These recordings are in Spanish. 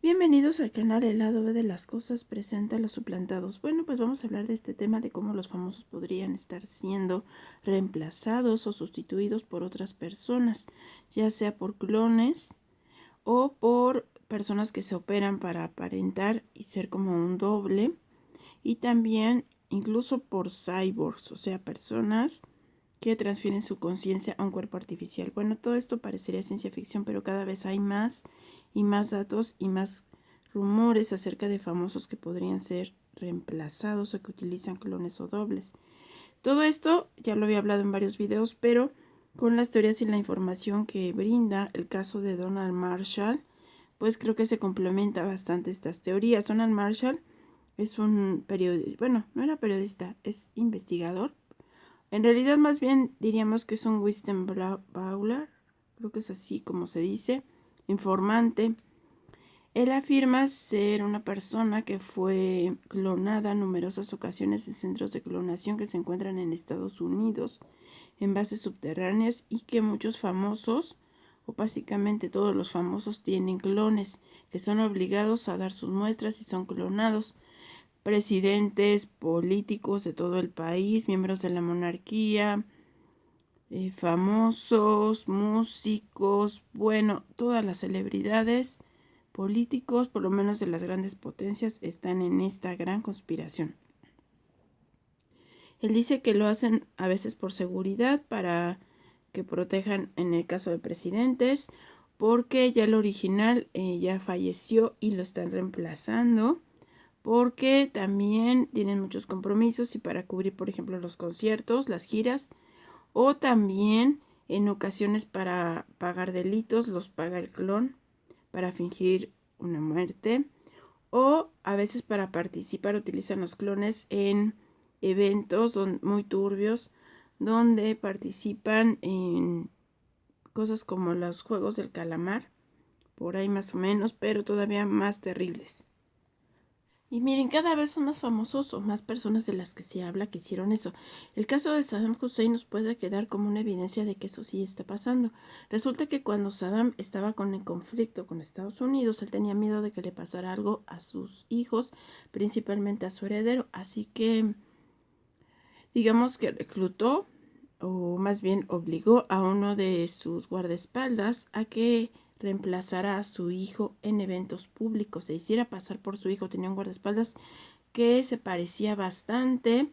Bienvenidos al canal El lado B de las cosas presenta a los suplantados. Bueno, pues vamos a hablar de este tema de cómo los famosos podrían estar siendo reemplazados o sustituidos por otras personas, ya sea por clones o por personas que se operan para aparentar y ser como un doble, y también incluso por cyborgs, o sea, personas que transfieren su conciencia a un cuerpo artificial. Bueno, todo esto parecería ciencia ficción, pero cada vez hay más y más datos y más rumores acerca de famosos que podrían ser reemplazados o que utilizan clones o dobles. Todo esto ya lo había hablado en varios videos, pero con las teorías y la información que brinda el caso de Donald Marshall, pues creo que se complementa bastante estas teorías. Donald Marshall es un periodista, bueno, no era periodista, es investigador. En realidad más bien diríamos que es un whistleblower, creo que es así como se dice, informante. Él afirma ser una persona que fue clonada en numerosas ocasiones en centros de clonación que se encuentran en Estados Unidos, en bases subterráneas, y que muchos famosos, o básicamente todos los famosos, tienen clones que son obligados a dar sus muestras y son clonados. Presidentes, políticos de todo el país, miembros de la monarquía, famosos, músicos, bueno, todas las celebridades, políticos, por lo menos de las grandes potencias, están en esta gran conspiración. Él dice que lo hacen a veces por seguridad, para que protejan en el caso de presidentes, porque ya el original ya falleció y lo están reemplazando, porque también tienen muchos compromisos y para cubrir, por ejemplo, los conciertos, las giras, o también en ocasiones para pagar delitos, los paga el clon para fingir una muerte, o a veces para participar utilizan los clones en eventos muy turbios, donde participan en cosas como los juegos del calamar, por ahí más o menos, pero todavía más terribles. Y miren, cada vez son más famosos o más personas de las que se habla que hicieron eso. El caso de Saddam Hussein nos puede quedar como una evidencia de que eso sí está pasando. Resulta que cuando Saddam estaba con el conflicto con Estados Unidos, él tenía miedo de que le pasara algo a sus hijos, principalmente a su heredero. Así que, digamos que reclutó, o más bien obligó a uno de sus guardaespaldas a que reemplazara a su hijo en eventos públicos, se hiciera pasar por su hijo. Tenía un guardaespaldas que se parecía bastante,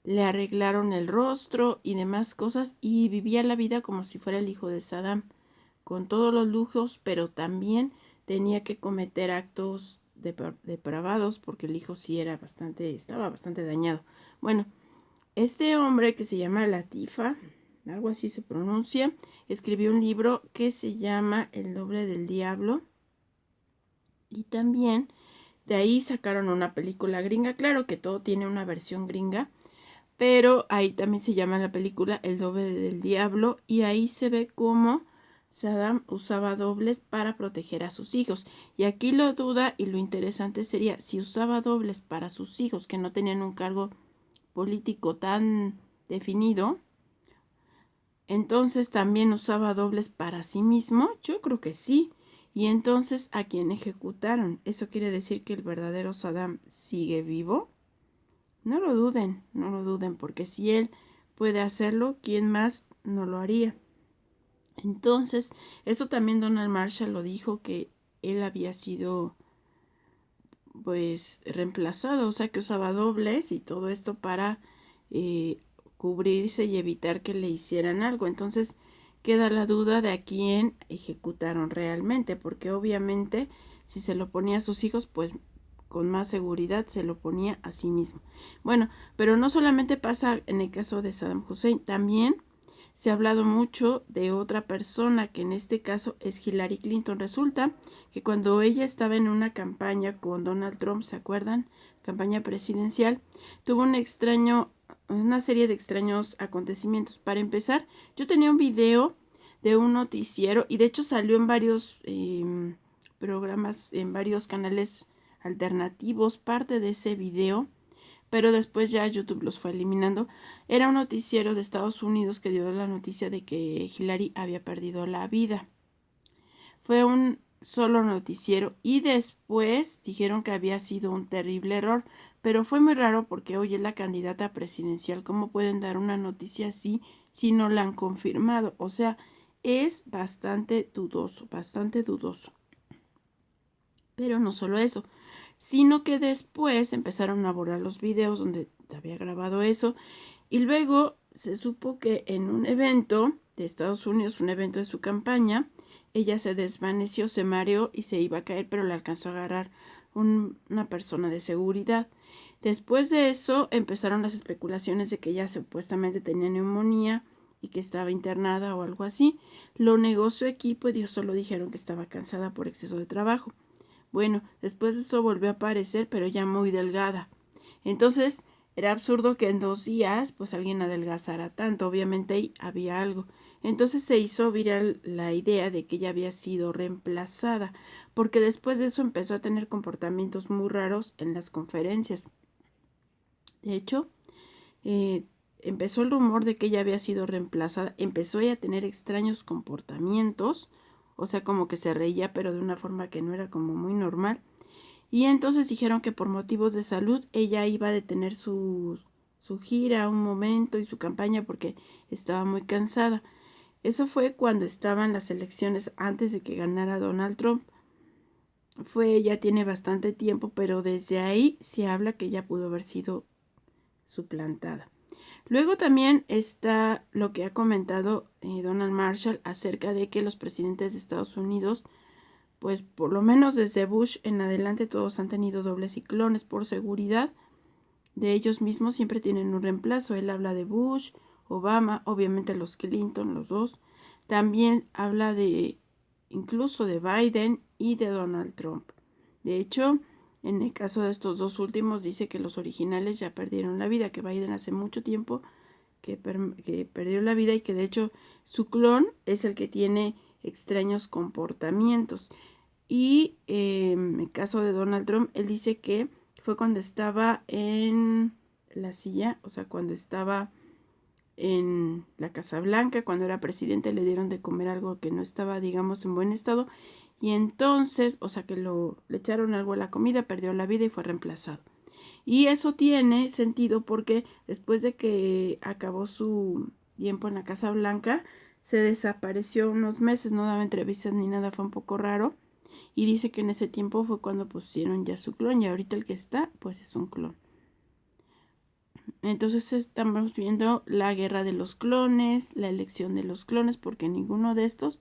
le arreglaron el rostro y demás cosas, y vivía la vida como si fuera el hijo de Saddam, con todos los lujos, pero también tenía que cometer actos depravados, porque el hijo sí estaba bastante dañado. Bueno, este hombre, que se llama Latifa, algo así se pronuncia, escribió un libro que se llama El doble del diablo, y también de ahí sacaron una película gringa. Claro que todo tiene una versión gringa, pero ahí también se llama la película El doble del diablo, y ahí se ve cómo Saddam usaba dobles para proteger a sus hijos. Y aquí lo duda y lo interesante sería si usaba dobles para sus hijos que no tenían un cargo político tan definido, entonces también usaba dobles para sí mismo. Yo creo que sí. Y entonces, ¿a quién ejecutaron? ¿Eso quiere decir que el verdadero Saddam sigue vivo? No lo duden, no lo duden, porque si él puede hacerlo, ¿quién más no lo haría? Entonces, eso también Donald Marshall lo dijo, que él había sido pues reemplazado, o sea que usaba dobles y todo esto para cubrirse y evitar que le hicieran algo. Entonces queda la duda de a quién ejecutaron realmente, porque obviamente si se lo ponía a sus hijos, pues con más seguridad se lo ponía a sí mismo. Bueno, pero no solamente pasa en el caso de Saddam Hussein, también se ha hablado mucho de otra persona, que en este caso es Hillary Clinton. Resulta que cuando ella estaba en una campaña con Donald Trump, ¿se acuerdan? Campaña presidencial, tuvo una serie de extraños acontecimientos. Para empezar, yo tenía un video de un noticiero, y de hecho salió en varios programas, en varios canales alternativos, parte de ese video, pero después ya YouTube los fue eliminando. Era un noticiero de Estados Unidos que dio la noticia de que Hillary había perdido la vida. Fue un solo noticiero y después dijeron que había sido un terrible error, pero fue muy raro porque hoy es la candidata presidencial. ¿Cómo pueden dar una noticia así si no la han confirmado? O sea, es bastante dudoso, bastante dudoso. Pero no solo eso, sino que después empezaron a borrar los videos donde había grabado eso y luego se supo que en un evento de Estados Unidos, un evento de su campaña, ella se desvaneció, se mareó y se iba a caer, pero la alcanzó a agarrar una persona de seguridad. Después de eso empezaron las especulaciones de que ella supuestamente tenía neumonía y que estaba internada o algo así. Lo negó su equipo y ellos solo dijeron que estaba cansada por exceso de trabajo. Bueno, después de eso volvió a aparecer, pero ya muy delgada. Entonces, era absurdo que en 2 días, pues alguien adelgazara tanto. Obviamente ahí había algo. Entonces se hizo viral la idea de que ella había sido reemplazada, porque después de eso empezó a tener comportamientos muy raros en las conferencias. De hecho, empezó el rumor de que ella había sido reemplazada, empezó ella a tener extraños comportamientos, o sea, como que se reía, pero de una forma que no era como muy normal. Y entonces dijeron que por motivos de salud ella iba a detener su gira un momento y su campaña porque estaba muy cansada. Eso fue cuando estaban las elecciones antes de que ganara Donald Trump. Ya tiene bastante tiempo, pero desde ahí se habla que ella pudo haber sido suplantada. Luego también está lo que ha comentado Donald Marshall acerca de que los presidentes de Estados Unidos, pues por lo menos desde Bush en adelante, todos han tenido dobles ciclones por seguridad de ellos mismos, siempre tienen un reemplazo. Él habla de Bush, Obama, obviamente los Clinton, los dos. También habla de incluso de Biden y de Donald Trump. De hecho, en el caso de estos dos últimos dice que los originales ya perdieron la vida, que Biden hace mucho tiempo que perdió la vida y que de hecho su clon es el que tiene extraños comportamientos. Y en el caso de Donald Trump, él dice que fue cuando estaba en la silla, o sea, cuando estaba en la Casa Blanca, cuando era presidente, le dieron de comer algo que no estaba, digamos, en buen estado. Y entonces, o sea, que le echaron algo a la comida, perdió la vida y fue reemplazado. Y eso tiene sentido porque después de que acabó su tiempo en la Casa Blanca, se desapareció unos meses, no daba entrevistas ni nada, fue un poco raro. Y dice que en ese tiempo fue cuando pusieron ya su clon y ahorita el que está, pues es un clon. Entonces estamos viendo la guerra de los clones, la elección de los clones, porque ninguno de estos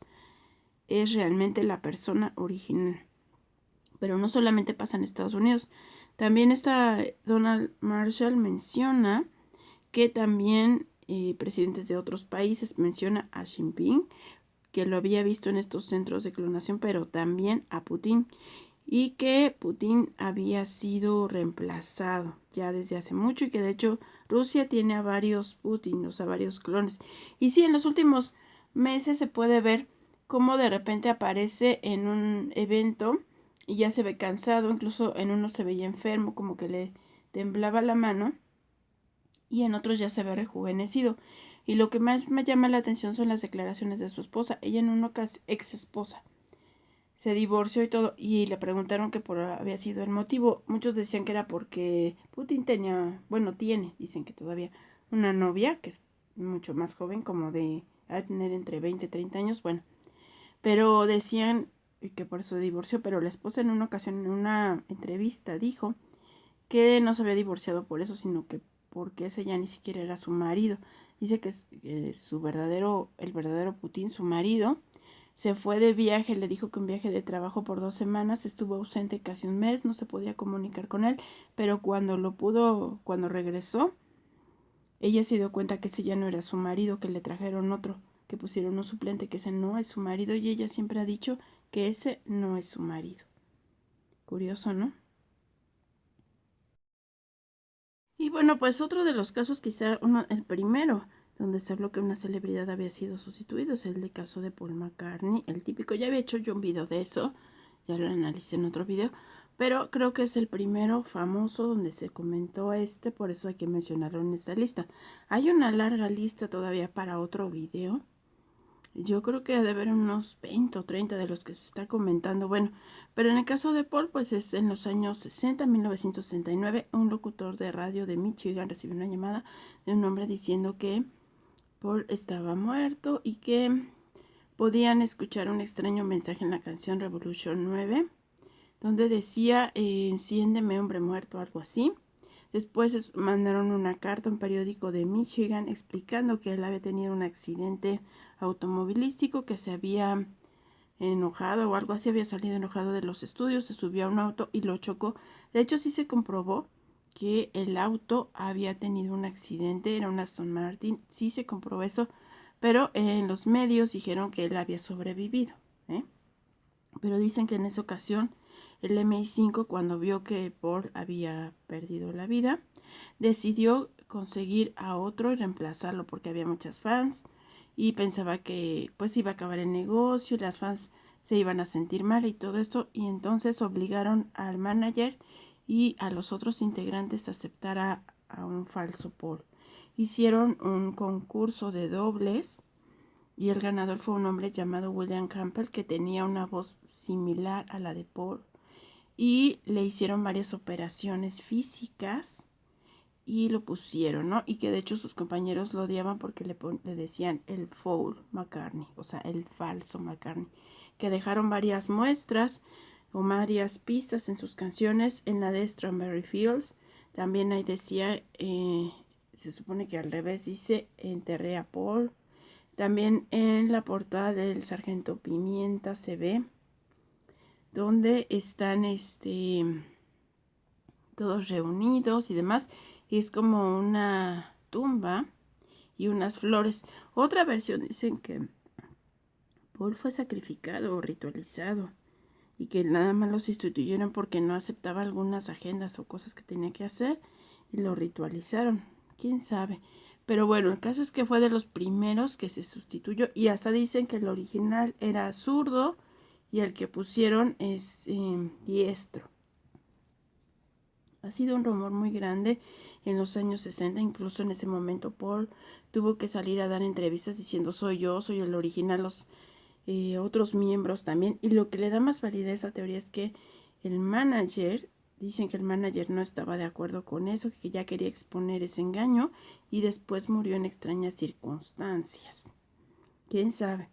es realmente la persona original. Pero no solamente pasa en Estados Unidos. También Donald Marshall menciona que también presidentes de otros países, menciona a Xi Jinping, que lo había visto en estos centros de clonación, pero también a Putin, y que Putin había sido reemplazado ya desde hace mucho y que de hecho Rusia tiene a varios Putin, o sea, varios clones. Y sí, en los últimos meses se puede ver cómo de repente aparece en un evento y ya se ve cansado, incluso en uno se veía enfermo, como que le temblaba la mano, y en otros ya se ve rejuvenecido. Y lo que más me llama la atención son las declaraciones de su esposa. Ella en una ex esposa se divorció y todo, y le preguntaron que por había sido el motivo. Muchos decían que era porque Putin dicen que todavía una novia que es mucho más joven, como a tener entre 20 y 30 años, bueno, pero decían que por eso se divorció, pero la esposa en una ocasión, en una entrevista, dijo que no se había divorciado por eso, sino que porque ese ya ni siquiera era su marido. Dice que el verdadero Putin, su marido, se fue de viaje, le dijo que un viaje de trabajo por 2 semanas, estuvo ausente casi un mes, no se podía comunicar con él, pero cuando regresó, ella se dio cuenta que ese ya no era su marido, que le trajeron otro, que pusieron un suplente, que ese no es su marido, y ella siempre ha dicho que ese no es su marido. Curioso, ¿no? Y bueno, pues otro de los casos, quizá el primero, donde se habló que una celebridad había sido sustituido, es el caso de Paul McCartney, el típico. Ya había hecho yo un video de eso, ya lo analicé en otro video, pero creo que es el primero famoso donde se comentó por eso hay que mencionarlo en esta lista. Hay una larga lista todavía para otro video, Yo creo que ha de haber unos 20 o 30 de los que se está comentando. Bueno, pero en el caso de Paul, pues es en los años 60, 1969, un locutor de radio de Michigan recibió una llamada de un hombre diciendo que Paul estaba muerto y que podían escuchar un extraño mensaje en la canción Revolution 9, donde decía, enciéndeme hombre muerto, algo así. Después mandaron una carta a un periódico de Michigan explicando que él había tenido un accidente automovilístico, que se había enojado o algo así, había salido enojado de los estudios, se subió a un auto y lo chocó. De hecho, sí se comprobó que el auto había tenido un accidente, era un Aston Martin, sí se comprobó eso, pero en los medios dijeron que él había sobrevivido, ¿eh? Pero dicen que en esa ocasión el MI5, cuando vio que Paul había perdido la vida, decidió conseguir a otro y reemplazarlo porque había muchas fans y pensaba que pues iba a acabar el negocio y las fans se iban a sentir mal y todo esto, y entonces obligaron al manager y a los otros integrantes a aceptar a un falso Paul. Hicieron un concurso de dobles y el ganador fue un hombre llamado William Campbell, que tenía una voz similar a la de Paul, y le hicieron varias operaciones físicas y lo pusieron, ¿no? Y que de hecho sus compañeros lo odiaban porque le decían el foul McCartney, o sea, el falso McCartney, que dejaron varias muestras o varias pistas en sus canciones. En la de Strawberry Fields también ahí decía, se supone que al revés dice, enterré a Paul. También en la portada del Sargento Pimienta se ve donde están todos reunidos y demás, y es como una tumba y unas flores. Otra versión dicen que Paul fue sacrificado o ritualizado y que nada más lo sustituyeron porque no aceptaba algunas agendas o cosas que tenía que hacer y lo ritualizaron. ¿Quién sabe? Pero bueno, el caso es que fue de los primeros que se sustituyó, y hasta dicen que el original era zurdo y el que pusieron es diestro. Ha sido un rumor muy grande en los años 60, incluso en ese momento Paul tuvo que salir a dar entrevistas diciendo soy yo, soy el original, los otros miembros también. Y lo que le da más validez a esa teoría es que el manager, dicen que el manager no estaba de acuerdo con eso, que ya quería exponer ese engaño y después murió en extrañas circunstancias. ¿Quién sabe?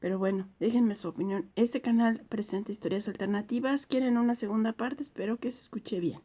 Pero bueno, déjenme su opinión. Este canal presenta historias alternativas. ¿Quieren una segunda parte? Espero que se escuche bien.